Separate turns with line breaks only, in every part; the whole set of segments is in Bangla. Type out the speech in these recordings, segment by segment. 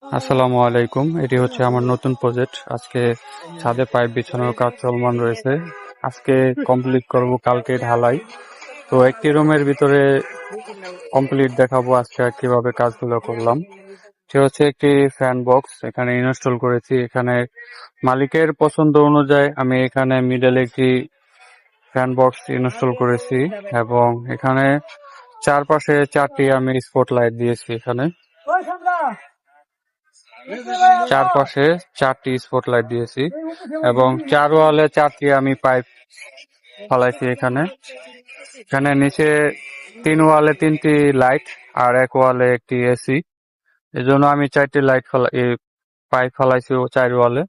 আসসালামু আলাইকুম। এটি হচ্ছে আমার নতুন প্রজেক্ট। আজকে ছাদে পাইপ বিছানোর কাজ চলমান রয়েছে। আজকে কমপ্লিট করব, কালকে ঢালাই। তো একটি রুমের ভিতরে কমপ্লিট দেখাবো আজকে কিভাবে কাজগুলো করলাম। সে হচ্ছে একটি ফ্যান বক্স এখানে ইনস্টল করেছি। এখানে মালিকের পছন্দ অনুযায়ী আমি এখানে মিডলে একটি ফ্যান বক্স ইনস্টল করেছি এবং এখানে চারপাশে চারটি আমি স্পটলাইট দিয়েছি। এখানে চারপাশে চারটি স্পটলাইট দিয়েছি এবং চার ওয়ালে চারটি আমি পাইপ ফালাইছি। এখানে এখানে নিচে 3 ওয়ালে 3টি লাইট আর 1 ওয়ালে একটি এসি। এজন্য আমি 4টি লাইট পাইপ ফালাইছি ও 4 ওয়ালে।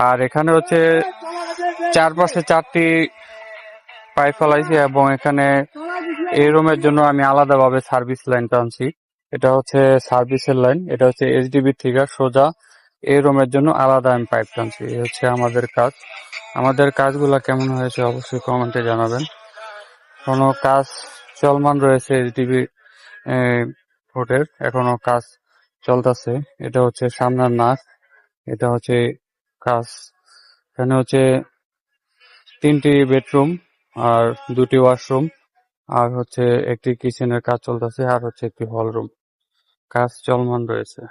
আর এখানে হচ্ছে চারপাশে 4টি পাইপ ফালাইছি এবং এখানে এই রুমের জন্য আমি আলাদাভাবে সার্ভিস লাইন টানছি। এটা হচ্ছে সার্ভিসের লাইন, এটা হচ্ছে এইচডিবি থেকে সোজা এই রুমের জন্য আলাদা আমি পাইপ টানছি। এই হচ্ছে আমাদের কাজ। আমাদের কাজগুলা কেমন হয়েছে অবশ্যই কমেন্টে জানাবেন। কোনো কাজ চলমান রয়েছে এইচডিবি বোর্ডের, এখনো কাজ চলতেছে। এটা হচ্ছে সামনের নাক, এটা হচ্ছে কাজ। এখানে হচ্ছে 3টি বেডরুম আর 2টি ওয়াশরুম আর হচ্ছে একটি কিচেনের কাজ চলতেছে আর হচ্ছে একটি হল রুম। কাজ চলমান রয়েছে।